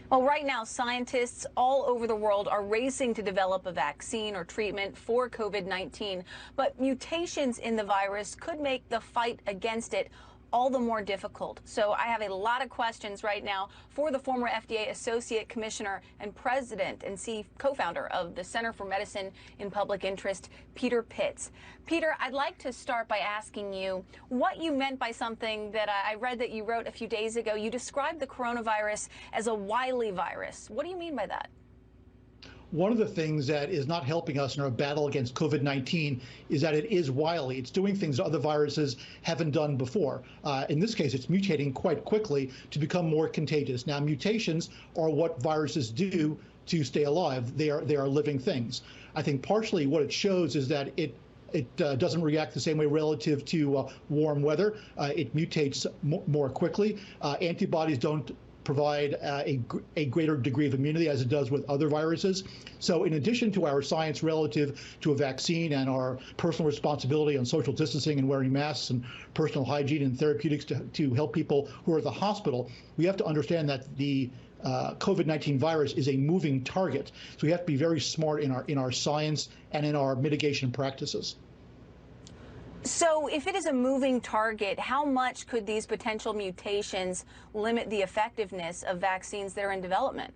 Well, right now, scientists all over the world are racing to develop a vaccine or treatment for COVID-19. But mutations in the virus could make the fight against it all the more difficult. So I have a lot of questions right now for the former FDA Associate Commissioner and President and co-founder of the Center for Medicine in Public Interest, Peter Pitts. Peter, I'd like to start by asking you what you meant by something that I read that you wrote a few days ago. You described the coronavirus as a wily virus. What do you mean by that? One of the things that is not helping us in our battle against COVID-19 is that it is wily. It's doing things other viruses haven't done before. In this case, it's mutating quite quickly to become more contagious. Now, mutations are what viruses do to stay alive. They are living things. I think partially what it shows is that it doesn't react the same way relative to warm weather. It mutates more quickly. Antibodies don't provide a greater degree of immunity as it does with other viruses. So in addition to our science relative to a vaccine and our personal responsibility on social distancing and wearing masks and personal hygiene and therapeutics to help people who are at the hospital, we have to understand that the COVID-19 virus is a moving target. So we have to be very smart in our science and in our mitigation practices. So if it is a moving target, how much could these potential mutations limit the effectiveness of vaccines that are in development?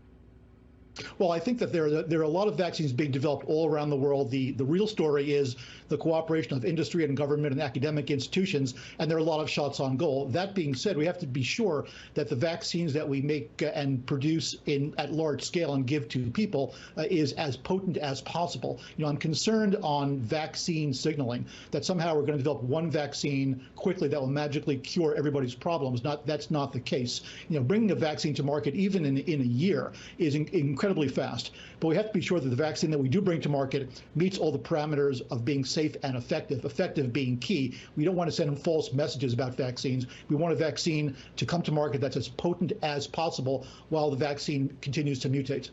Well, I think that there are a lot of vaccines being developed all around the world. The real story is the cooperation of industry and government and academic institutions, and there are a lot of shots on goal. That being said, we have to be sure that the vaccines that we make and produce at large scale and give to people is as potent as possible. You know, I'm concerned on vaccine signaling, that somehow we're going to develop one vaccine quickly that will magically cure everybody's problems. That's not the case. You know, bringing a vaccine to market even in a year is incredibly fast, but we have to be sure that the vaccine that we do bring to market meets all the parameters of being safe and effective being key. We don't want to send false messages about vaccines. We want a vaccine to come to market that's as potent as possible while the vaccine continues to mutate.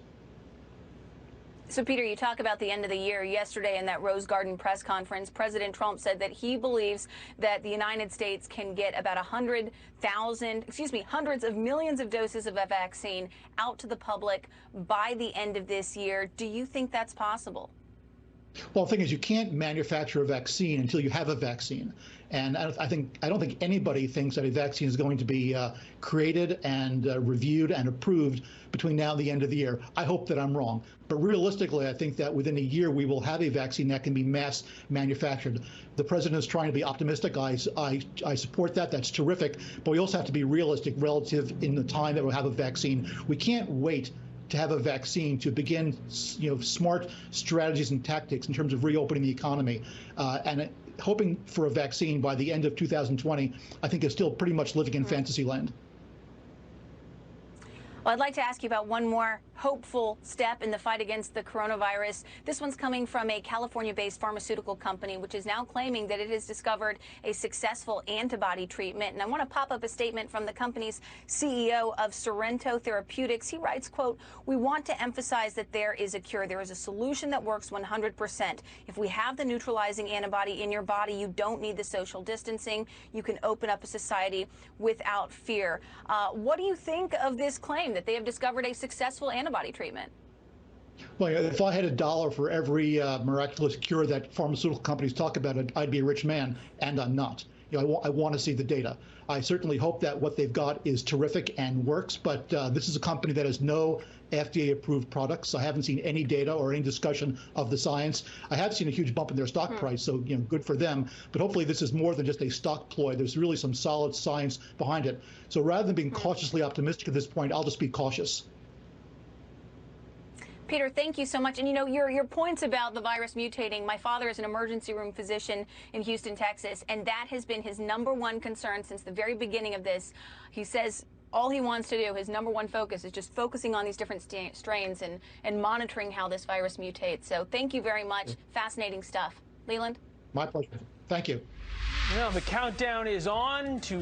So, Peter, you talk about the end of the year. Yesterday in that Rose Garden press conference, President Trump said that he believes that the United States can get about hundreds of millions of doses of a vaccine out to the public by the end of this year. Do you think that's possible? Well, the thing is, you can't manufacture a vaccine until you have a vaccine. And I don't think anybody thinks that a vaccine is going to be created and reviewed and approved between now and the end of the year. I hope that I'm wrong. But realistically, I think that within a year, we will have a vaccine that can be mass manufactured. The president is trying to be optimistic. I support that. That's terrific. But we also have to be realistic relative in the time that we'll have a vaccine. We can't wait to have a vaccine to begin, smart strategies and tactics in terms of reopening the economy. And hoping for a vaccine by the end of 2020, I think is still pretty much living in fantasy land. Well, I'd like to ask you about one more hopeful step in the fight against the coronavirus. This one's coming from a California-based pharmaceutical company, which is now claiming that it has discovered a successful antibody treatment. And I want to pop up a statement from the company's CEO of Sorrento Therapeutics. He writes, quote, "We want to emphasize that there is a cure. There is a solution that works 100%. If we have the neutralizing antibody in your body, you don't need the social distancing. You can open up a society without fear." What do you think of this claim that they have discovered a successful antibody treatment? Well, if I had $1 for every miraculous cure that pharmaceutical companies talk about, I'd be a rich man, and I'm not. I want to see the data. I certainly hope that what they've got is terrific and works, but this is a company that has no FDA-approved products. I haven't seen any data or any discussion of the science. I have seen a huge bump in their stock price, so good for them. But hopefully this is more than just a stock ploy. There's really some solid science behind it. So rather than being cautiously optimistic at this point, I'll just be cautious. Peter, thank you so much. And your points about the virus mutating, my father is an emergency room physician in Houston, Texas, and that has been his #1 concern since the very beginning of this. He says all he wants to do, his #1 focus, is just focusing on these different strains and monitoring how this virus mutates. So thank you very much. Fascinating stuff. Leland? My pleasure. Thank you. Well, the countdown is on to